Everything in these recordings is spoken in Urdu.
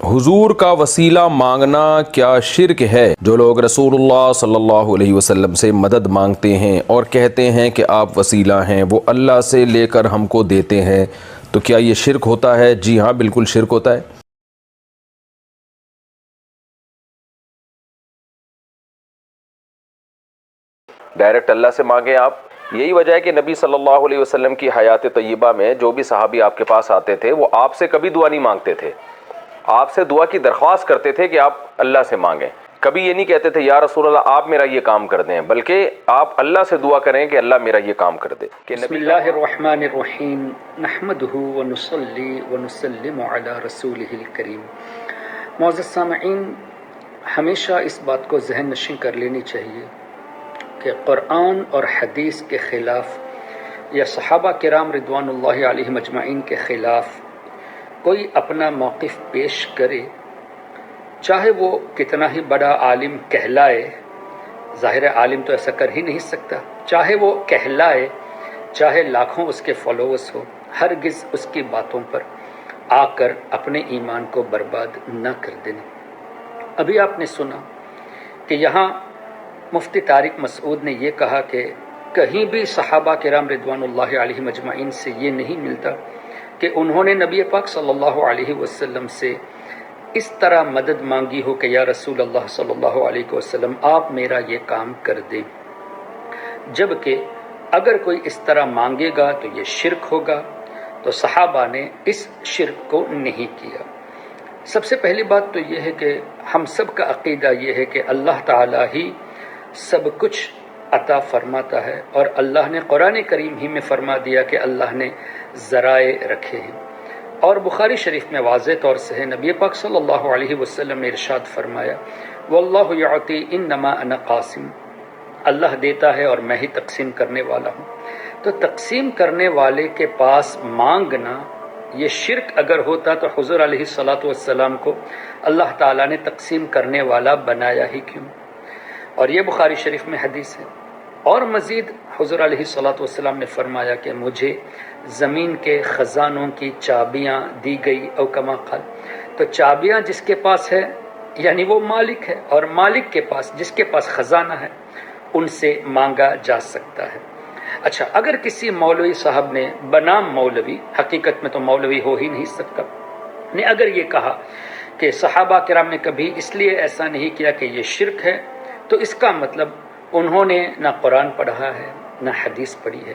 حضور کا وسیلہ مانگنا کیا شرک ہے؟ جو لوگ رسول اللہ صلی اللہ علیہ وسلم سے مدد مانگتے ہیں اور کہتے ہیں کہ آپ وسیلہ ہیں، وہ اللہ سے لے کر ہم کو دیتے ہیں، تو کیا یہ شرک ہوتا ہے؟ جی ہاں، بالکل شرک ہوتا ہے۔ ڈائریکٹ اللہ سے مانگیں آپ۔ یہی وجہ ہے کہ نبی صلی اللہ علیہ وسلم کی حیات طیبہ میں جو بھی صحابی آپ کے پاس آتے تھے وہ آپ سے کبھی دعا نہیں مانگتے تھے، آپ سے دعا کی درخواست کرتے تھے کہ آپ اللہ سے مانگیں۔ کبھی یہ نہیں کہتے تھے یا رسول اللہ آپ میرا یہ کام کر دیں، بلکہ آپ اللہ سے دعا کریں کہ اللہ میرا یہ کام کر دے۔ بسم اللہ الرحمن الرحیم، نحمدہ ونصلی ونسلم علی رسولہ الکریم۔ معزز سامعین، ہمیشہ اس بات کو ذہن نشین کر لینی چاہیے کہ قرآن اور حدیث کے خلاف یا صحابہ کرام رضوان اللہ علیہم اجمعین کے خلاف کوئی اپنا موقف پیش کرے، چاہے وہ کتنا ہی بڑا عالم کہلائے، ظاہر عالم تو ایسا کر ہی نہیں سکتا، چاہے وہ کہلائے، چاہے لاکھوں اس کے فالوورز ہو، ہرگز اس کی باتوں پر آ کر اپنے ایمان کو برباد نہ کر دینا۔ ابھی آپ نے سنا کہ یہاں مفتی طارق مسعود نے یہ کہا کہ کہیں بھی صحابہ کرام رضوان اللہ علیہم اجمعین سے یہ نہیں ملتا کہ انہوں نے نبی پاک صلی اللہ علیہ وسلم سے اس طرح مدد مانگی ہو کہ یا رسول اللہ صلی اللہ علیہ وسلم آپ میرا یہ کام کر دیں، جبکہ اگر کوئی اس طرح مانگے گا تو یہ شرک ہوگا، تو صحابہ نے اس شرک کو نہیں کیا۔ سب سے پہلی بات تو یہ ہے کہ ہم سب کا عقیدہ یہ ہے کہ اللہ تعالیٰ ہی سب کچھ عطا فرماتا ہے، اور اللہ نے قرآن کریم ہی میں فرما دیا کہ اللہ نے ذرائع رکھے ہیں، اور بخاری شریف میں واضح طور سے ہے، نبی پاک صلی اللہ علیہ وسلم نے ارشاد فرمایا واللہ یعطی انما انا قاسم، اللہ دیتا ہے اور میں ہی تقسیم کرنے والا ہوں۔ تو تقسیم کرنے والے کے پاس مانگنا یہ شرک اگر ہوتا تو حضور علیہ الصلاۃ والسلام کو اللہ تعالیٰ نے تقسیم کرنے والا بنایا ہی کیوں؟ اور یہ بخاری شریف میں حدیث ہے۔ اور مزید حضور علیہ الصلاۃ والسلام نے فرمایا کہ مجھے زمین کے خزانوں کی چابیاں دی گئی، او کما قال، تو چابیاں جس کے پاس ہے یعنی وہ مالک ہے، اور مالک کے پاس جس کے پاس خزانہ ہے ان سے مانگا جا سکتا ہے۔ اچھا، اگر کسی مولوی صاحب نے بنام مولوی، حقیقت میں تو مولوی ہو ہی نہیں سکتا، نے اگر یہ کہا کہ صحابہ کرام نے کبھی اس لیے ایسا نہیں کیا کہ یہ شرک ہے، تو اس کا مطلب انہوں نے نہ قرآن پڑھا ہے نہ حدیث پڑھی ہے۔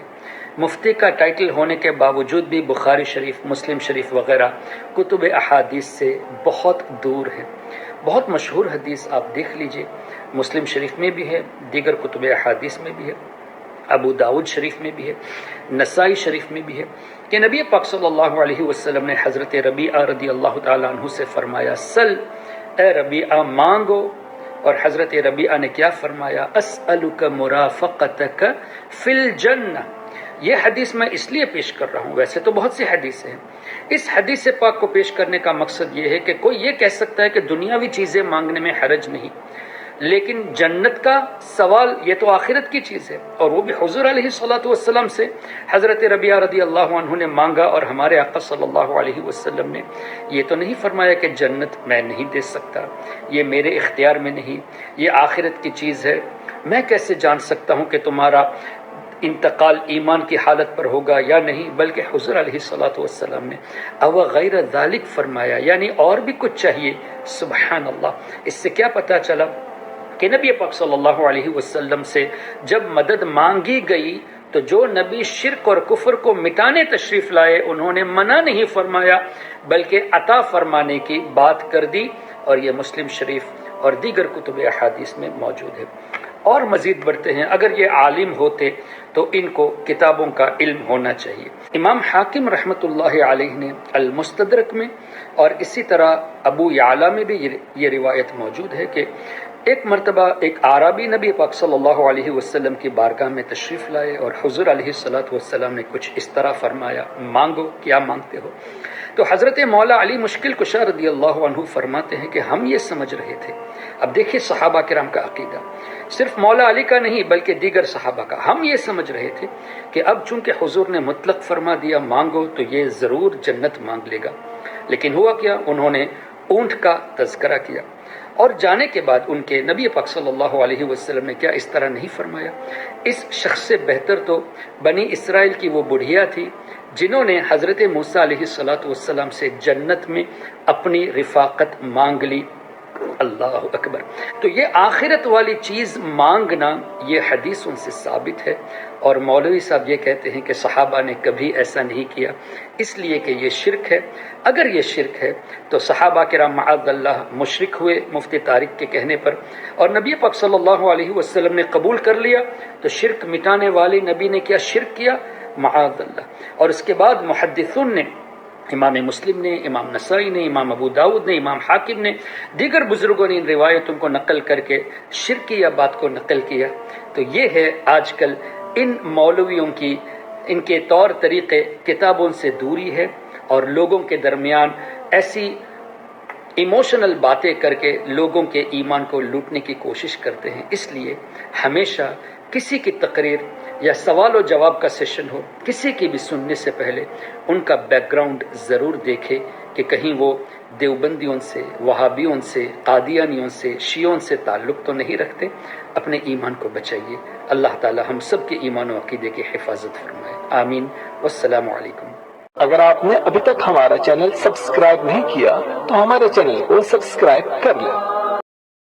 مفتی کا ٹائٹل ہونے کے باوجود بھی بخاری شریف، مسلم شریف وغیرہ کتب احادیث سے بہت دور ہے۔ بہت مشہور حدیث آپ دیکھ لیجئے، مسلم شریف میں بھی ہے، دیگر کتب احادیث میں بھی ہے، ابو داود شریف میں بھی ہے، نسائی شریف میں بھی ہے، کہ نبی پاک صلی اللہ علیہ وسلم نے حضرت ربیعہ رضی اللہ تعالیٰ عنہ سے فرمایا سل، اے ربیعہ مانگو، اور حضرت ربیعہ نے کیا فرمایا؟ اسألک مرافقتک فی الجنہ۔ یہ حدیث میں اس لیے پیش کر رہا ہوں، ویسے تو بہت سی حدیثیں ہیں، اس حدیث پاک کو پیش کرنے کا مقصد یہ ہے کہ کوئی یہ کہہ سکتا ہے کہ دنیاوی چیزیں مانگنے میں حرج نہیں، لیکن جنت کا سوال یہ تو آخرت کی چیز ہے، اور وہ بھی حضور علیہ الصلاۃ والسلام سے حضرت ربیعہ رضی اللہ عنہ نے مانگا، اور ہمارے آقا صلی اللہ علیہ وسلم نے یہ تو نہیں فرمایا کہ جنت میں نہیں دے سکتا، یہ میرے اختیار میں نہیں، یہ آخرت کی چیز ہے، میں کیسے جان سکتا ہوں کہ تمہارا انتقال ایمان کی حالت پر ہوگا یا نہیں، بلکہ حضور علیہ الصلاۃ والسلام نے او غیر ذالک فرمایا، یعنی اور بھی کچھ چاہیے۔ سبحان اللہ، اس سے کیا پتہ چلا کہ نبی پاک صلی اللہ علیہ وسلم سے جب مدد مانگی گئی تو جو نبی شرک اور کفر کو مٹانے تشریف لائے انہوں نے منع نہیں فرمایا بلکہ عطا فرمانے کی بات کر دی، اور یہ مسلم شریف اور دیگر کتب احادیث میں موجود ہے۔ اور مزید بڑھتے ہیں، اگر یہ عالم ہوتے تو ان کو کتابوں کا علم ہونا چاہیے۔ امام حاکم رحمۃ اللہ علیہ نے المستدرک میں اور اسی طرح ابو یعلا میں بھی یہ روایت موجود ہے کہ ایک مرتبہ ایک اعرابی نبی پاک صلی اللہ علیہ وسلم کی بارگاہ میں تشریف لائے، اور حضور علیہ الصلاۃ والسلام نے کچھ اس طرح فرمایا، مانگو، کیا مانگتے ہو؟ تو حضرت مولا علی مشکل کشا رضی اللہ عنہ فرماتے ہیں کہ ہم یہ سمجھ رہے تھے، اب دیکھیے صحابہ کرام کا عقیدہ، صرف مولا علی کا نہیں بلکہ دیگر صحابہ کا، ہم یہ سمجھ رہے تھے کہ اب چونکہ حضور نے مطلق فرما دیا مانگو تو یہ ضرور جنت مانگ لے گا، لیکن ہوا کیا، انہوں نے اونٹ کا تذکرہ کیا، اور جانے کے بعد ان کے نبی پاک صلی اللہ علیہ وسلم نے کیا اس طرح نہیں فرمایا؟ اس شخص سے بہتر تو بنی اسرائیل کی وہ بڑھیا تھی جنہوں نے حضرت موسیٰ علیہ السلام سے جنت میں اپنی رفاقت مانگ لی۔ اللہ اکبر۔ تو یہ آخرت والی چیز مانگنا یہ حدیثوں سے ثابت ہے، اور مولوی صاحب یہ کہتے ہیں کہ صحابہ نے کبھی ایسا نہیں کیا، اس لیے کہ یہ شرک ہے۔ اگر یہ شرک ہے تو صحابہ کرام معاذ اللہ مشرک ہوئے مفتی طارق کے کہنے پر، اور نبی پاک صلی اللہ علیہ وسلم نے قبول کر لیا، تو شرک مٹانے والے نبی نے کیا شرک کیا؟ معاذ اللہ۔ اور اس کے بعد محدثون نے، امام مسلم نے، امام نسائی نے، امام ابو داود نے، امام حاکم نے، دیگر بزرگوں نے ان روایتوں کو نقل کر کے شرکی یا بات کو نقل کیا۔ تو یہ ہے آج کل ان مولویوں کی، ان کے طور طریقے کتابوں سے دوری ہے، اور لوگوں کے درمیان ایسی ایموشنل باتیں کر کے لوگوں کے ایمان کو لوٹنے کی کوشش کرتے ہیں۔ اس لیے ہمیشہ کسی کی تقریر یا سوال و جواب کا سیشن ہو، کسی کی بھی سننے سے پہلے ان کا بیک گراؤنڈ ضرور دیکھے کہ کہیں وہ دیوبندیوں سے، وہابیوں سے، قادیانیوں سے، شیعوں سے تعلق تو نہیں رکھتے۔ اپنے ایمان کو بچائیے۔ اللہ تعالی ہم سب کے ایمان و عقیدے کی حفاظت فرمائے، آمین۔ والسلام علیکم۔ اگر آپ نے ابھی تک ہمارا چینل سبسکرائب نہیں کیا تو ہمارے چینل کو سبسکرائب کر لیں